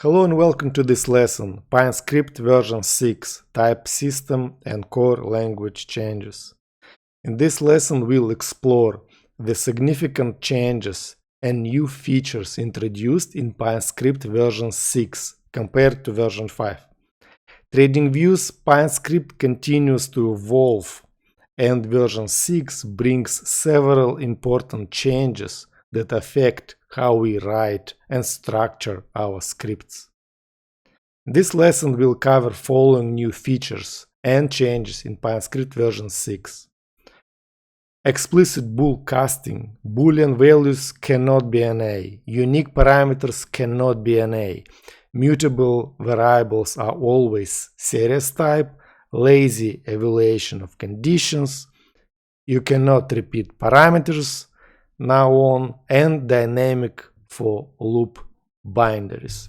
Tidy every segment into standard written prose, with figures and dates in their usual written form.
Hello and welcome to this lesson, PineScript version 6, Type System and Core Language Changes. In this lesson we'll explore the significant changes and new features introduced in PineScript version 6 compared to version 5. TradingView's PineScript continues to evolve, and version 6 brings several important changes that affect how we write and structure our scripts. This lesson will cover following new features and changes in PineScript version 6. Explicit bool casting. Boolean values cannot be NA. Unique parameters cannot be NA. Mutable variables are always series type. Lazy evaluation of conditions. You cannot repeat parameters now on, and dynamic for loop binaries.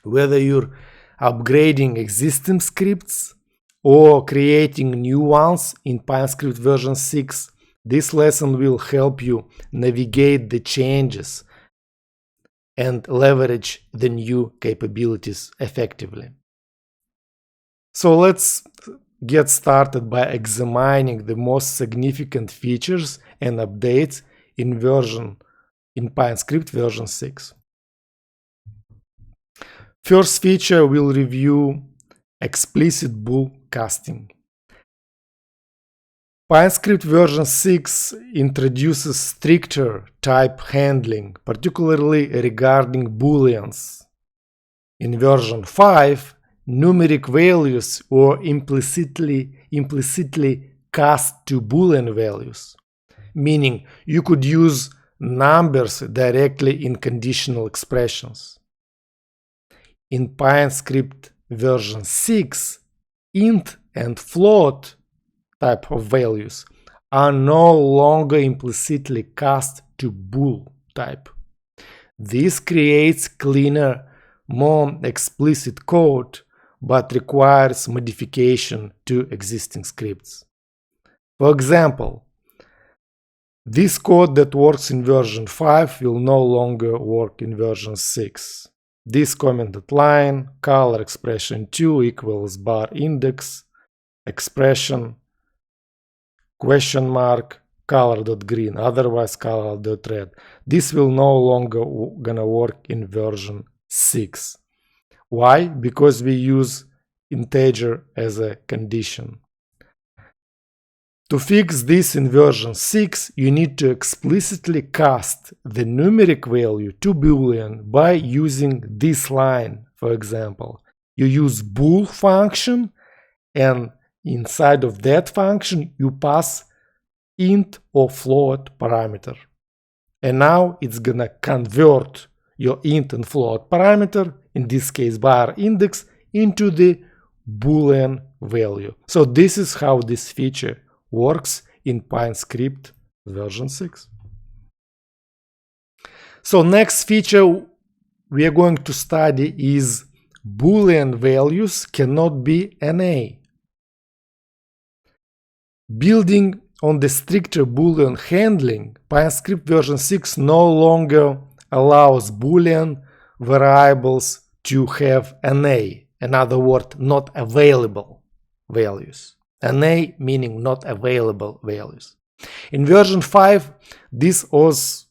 Whether you're upgrading existing scripts or creating new ones in PineScript version 6, this lesson will help you navigate the changes and leverage the new capabilities effectively. So let's get started by examining the most significant features and updates in PineScript version 6. First feature, we'll review explicit bool casting. PineScript version 6 introduces stricter type handling, particularly regarding booleans. In version 5, numeric values were implicitly cast to Boolean values, meaning you could use numbers directly in conditional expressions. In PineScript version 6, int and float type of values are no longer implicitly cast to bool type. This creates cleaner, more explicit code, but requires modification to existing scripts. For example, this code that works in version 5 will no longer work in version 6. This commented line, color expression 2 equals bar index, expression, question mark, color.green, otherwise color.red. This will no longer gonna work in version 6. Why? Because we use integer as a condition. To fix this in version 6, you need to explicitly cast the numeric value to Boolean by using this line, for example. You use bool function, and inside of that function you pass int or float parameter. And now it's gonna convert your int and float parameter, in this case bar index, into the Boolean value. So this is how this feature works in PineScript version 6. So next feature we are going to study is Boolean values cannot be NA. Building on the stricter Boolean handling, PineScript version 6 no longer allows Boolean variables to have NA, in other words, not available values. NA meaning not available values. In version 5, this was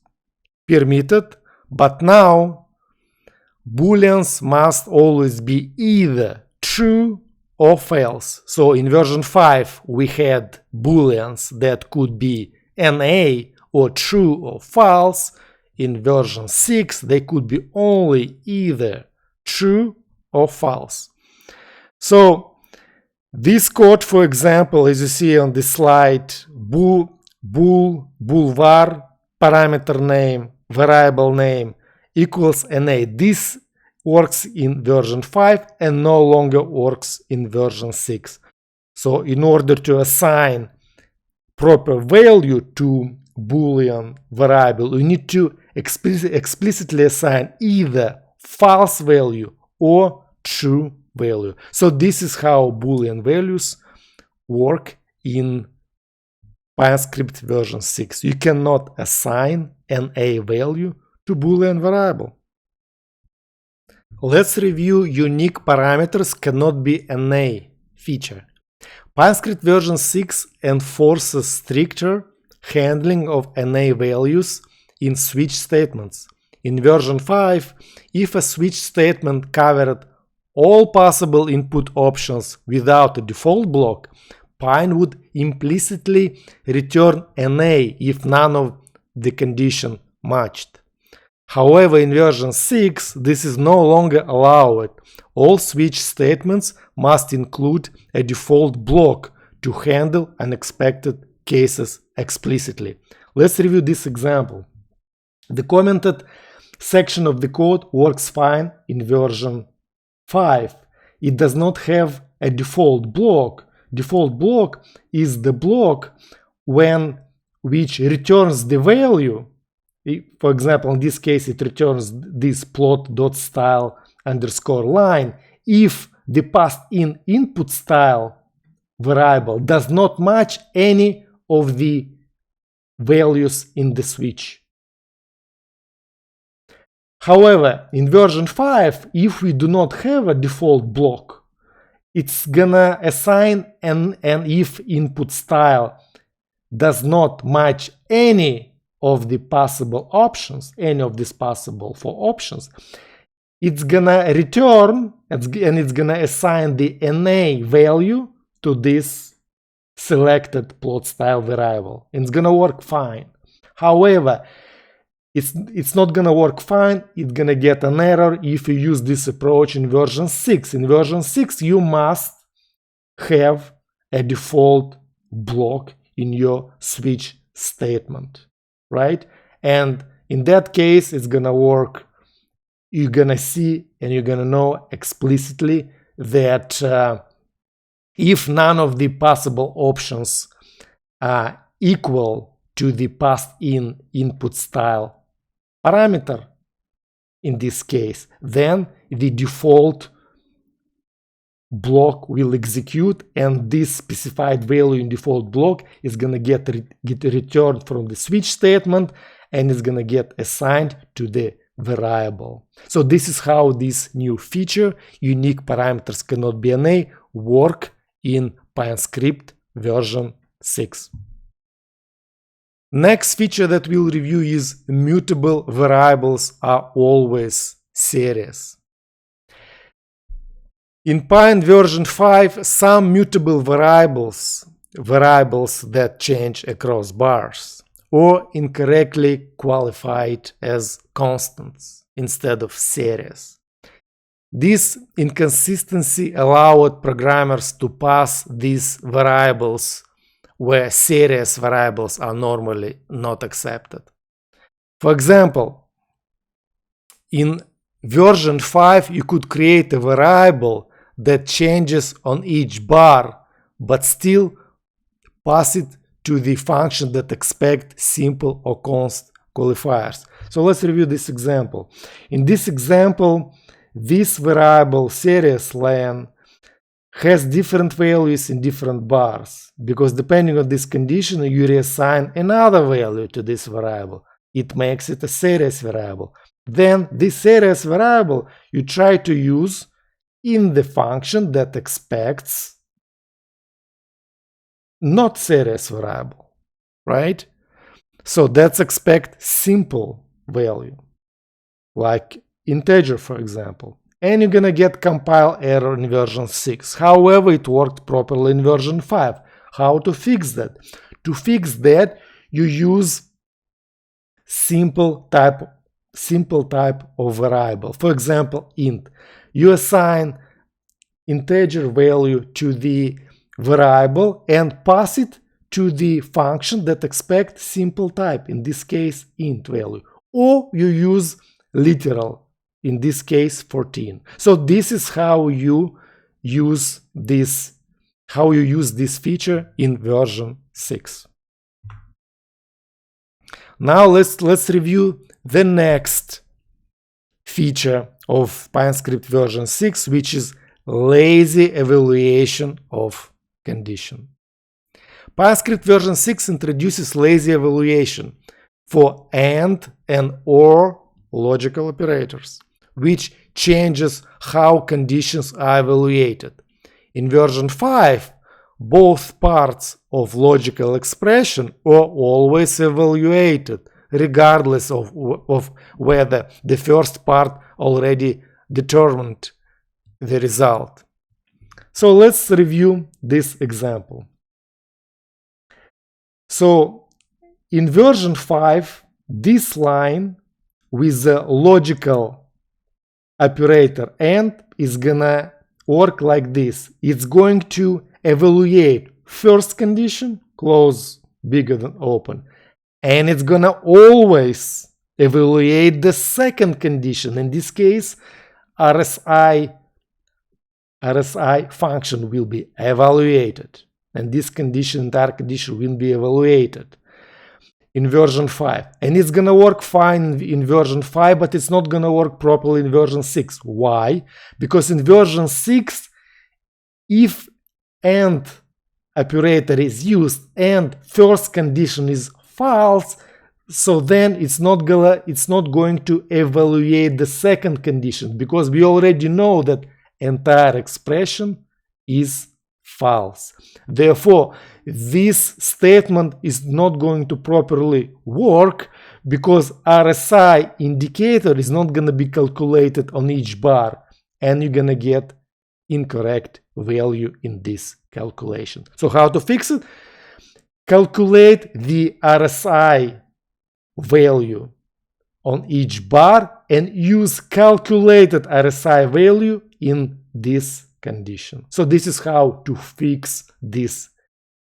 permitted, but now Booleans must always be either true or false. So in version 5, we had Booleans that could be NA or true or false. In version 6, they could be only either true or false. So this code, for example, as you see on this slide, bool, var, parameter name, variable name equals NA. This works in version 5 and no longer works in version 6. So in order to assign proper value to Boolean variable, we need to explicitly assign either false value or true value. So this is how Boolean values work in PineScript version 6. You cannot assign an A value to Boolean variable. Let's review unique parameters cannot be NA feature. PineScript version 6 enforces stricter handling of NA values in switch statements. In version 5, if a switch statement covered all possible input options without a default block, Pine would implicitly return NA if none of the condition matched. However, in version 6, this is no longer allowed. All switch statements must include a default block to handle unexpected cases explicitly. Let's review this example. The commented section of the code works fine in version 5. It does not have a default block. Default block is the block which returns the value. For example, in this case, it returns this plot.style underscore line if the passed in input style variable does not match any of the values in the switch. However, in version 5, if we do not have a default block, it's gonna assign an if input style does not match any of the possible options, any of these possible 4 options, it's gonna return and it's gonna assign the NA value to this selected plot style variable. And it's gonna work fine. However, it's not gonna work fine. It's gonna get an error if you use this approach in version 6. In version 6, you must have a default block in your switch statement, right? And in that case, it's gonna work. You're gonna see and you're gonna know explicitly that if none of the possible options are equal to the passed in input style parameter, in this case, then the default block will execute, and this specified value in default block is gonna get returned from the switch statement, and it's gonna get assigned to the variable. So this is how this new feature, unique parameters cannot be NA, work in PineScript version 6. Next feature that we'll review is mutable variables are always series. In Pine version 5, some mutable variables that change across bars, or incorrectly qualified as constants instead of series. This inconsistency allowed programmers to pass these variables where series variables are normally not accepted. For example, in version 5, you could create a variable that changes on each bar, but still pass it to the function that expects simple or const qualifiers. So let's review this example. In this example, this variable series len has different values in different bars, because depending on this condition, you reassign another value to this variable. It makes it a series variable. Then this series variable you try to use in the function that expects not series variable, right? So that's expect simple value, like integer, for example. And you're gonna get compile error in version 6. However, it worked properly in version 5. How to fix that? To fix that, you use simple type of variable. For example, int. You assign integer value to the variable and pass it to the function that expects simple type, in this case int value. Or you use literal, in this case 14. So this is how you use this feature in version 6. Now let's review the next feature of PineScript version 6, which is lazy evaluation of condition. PineScript version 6 introduces lazy evaluation for AND and OR logical operators. which changes how conditions are evaluated. In version 5, both parts of logical expression are always evaluated, regardless of whether the first part already determined the result. So let's review this example. So in version 5, this line with the logical operator AND is gonna work like this. It's going to evaluate first condition, close bigger than open, and it's gonna always evaluate the second condition. In this case, RSI function will be evaluated, and this condition, entire condition, will be evaluated in version 5. And it's gonna work fine in version 5, but it's not gonna work properly in version 6. Why? Because in version 6, if AND operator is used and first condition is false, so then it's not going to evaluate the second condition, because we already know that entire expression is false. Therefore, this statement is not going to properly work, because RSI indicator is not going to be calculated on each bar, and you're going to get incorrect value in this calculation. So how to fix it? Calculate the RSI value on each bar and use calculated RSI value in this condition. So this is how to fix this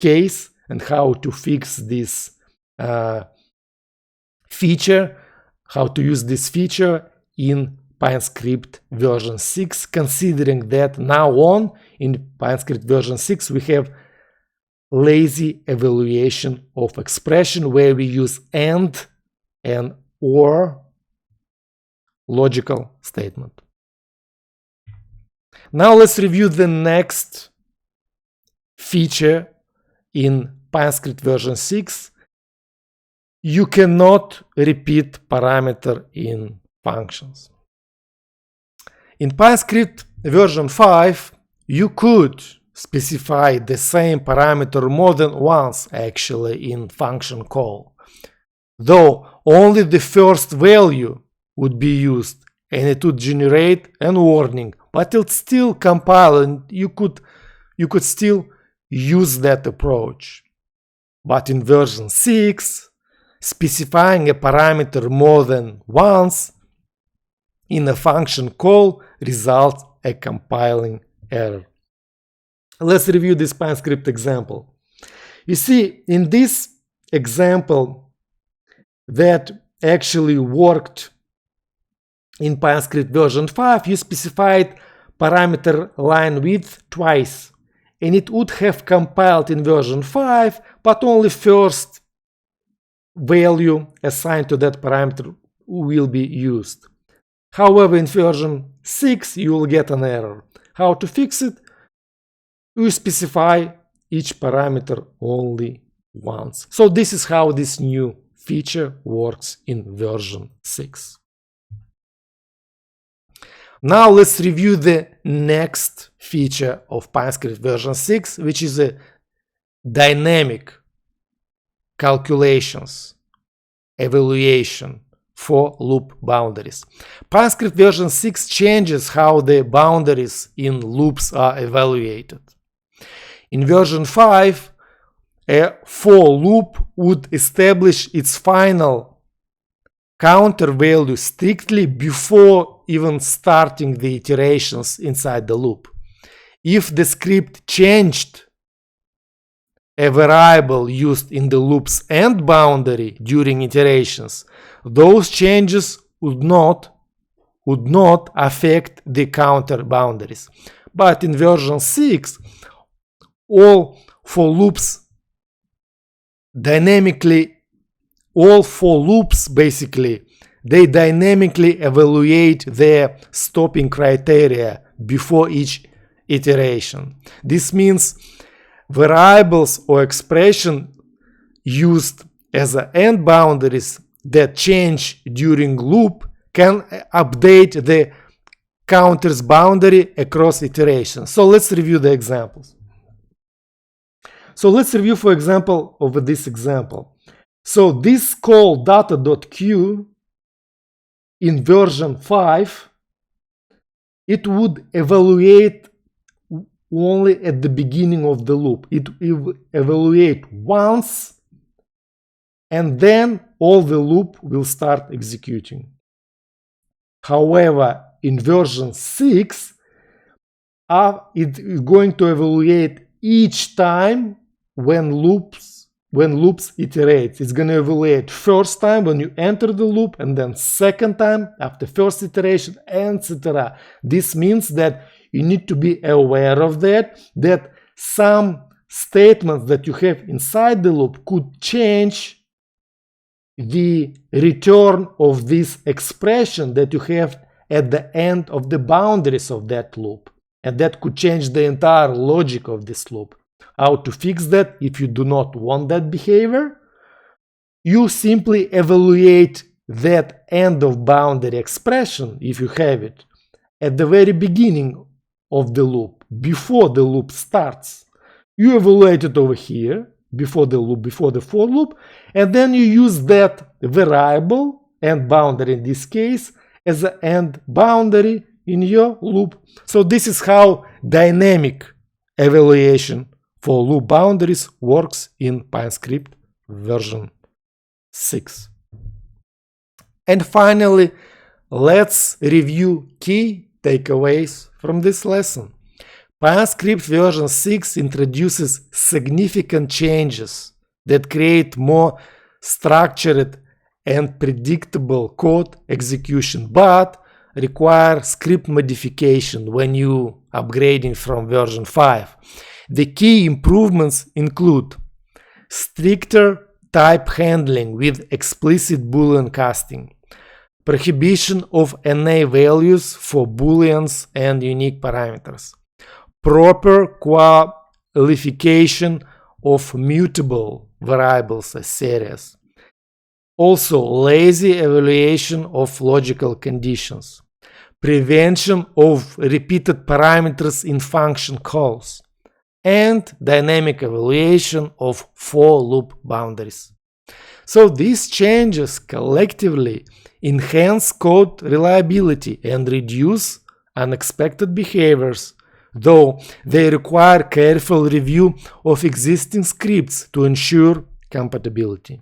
case and how to fix this feature, how to use this feature in PineScript version 6, considering that now on in PineScript version 6 we have lazy evaluation of expression where we use AND and OR logical statement. Now let's review the next feature in PineScript version 6. You cannot repeat parameter in functions. In PineScript version 5, you could specify the same parameter more than once actually in function call, though only the first value would be used and it would generate a warning, but it'll still compile and you could still use that approach. But in version 6, specifying a parameter more than once in a function call results a compiling error. Let's review this PineScript example. You see, in this example that actually worked in PineScript version 5, you specified parameter line width twice, and it would have compiled in version 5, but only first value assigned to that parameter will be used. However, in version 6, you will get an error. How to fix it? You specify each parameter only once. So this is how this new feature works in version 6. Now let's review the next feature of PineScript version 6, which is a dynamic calculations, evaluation for loop boundaries. PineScript version 6 changes how the boundaries in loops are evaluated. In version 5, a for loop would establish its final counter value strictly before even starting the iterations inside the loop. If the script changed a variable used in the loop's end boundary during iterations, those changes would not affect the counter boundaries. But in version 6, all for loops basically, they dynamically evaluate their stopping criteria before each iteration. This means variables or expression used as end boundaries that change during loop can update the counter's boundary across iterations. So let's review the examples. So let's review, for example, over this example. So this call data.q in version 5, it would evaluate only at the beginning of the loop. It will evaluate once, and then all the loop will start executing. However, in version 6, it is going to evaluate each time when loops iterate. It's going to evaluate first time when you enter the loop, and then second time after first iteration, etc. This means that you need to be aware of that some statements that you have inside the loop could change the return of this expression that you have at the end of the boundaries of that loop. And that could change the entire logic of this loop. How to fix that if you do not want that behavior? You simply evaluate that end of boundary expression, if you have it, at the very beginning of the loop, before the loop starts. You evaluate it over here, before the loop, before the for loop, and then you use that variable, end boundary in this case, as an end boundary in your loop. So this is how dynamic evaluation for loop boundaries works in PineScript version 6. And finally, let's review key takeaways from this lesson. PineScript version 6 introduces significant changes that create more structured and predictable code execution, but require script modification when you upgrading from version 5. The key improvements include stricter type handling with explicit Boolean casting, prohibition of NA values for Booleans and unique parameters, proper qualification of mutable variables as series, also lazy evaluation of logical conditions, prevention of repeated parameters in function calls, and dynamic evaluation of for loop boundaries. So these changes collectively enhance code reliability and reduce unexpected behaviors, though they require careful review of existing scripts to ensure compatibility.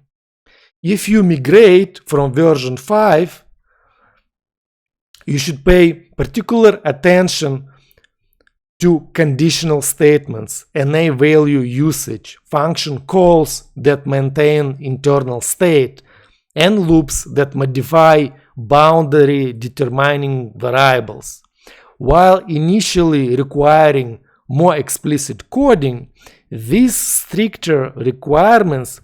If you migrate from version 5, you should pay particular attention to conditional statements, NA value usage, function calls that maintain internal state, and loops that modify boundary determining variables. While initially requiring more explicit coding, these stricter requirements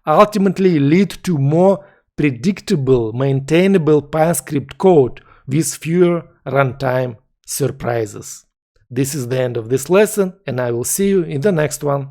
ultimately lead to more predictable, maintainable PineScript code with fewer runtime surprises. This is the end of this lesson, and I will see you in the next one.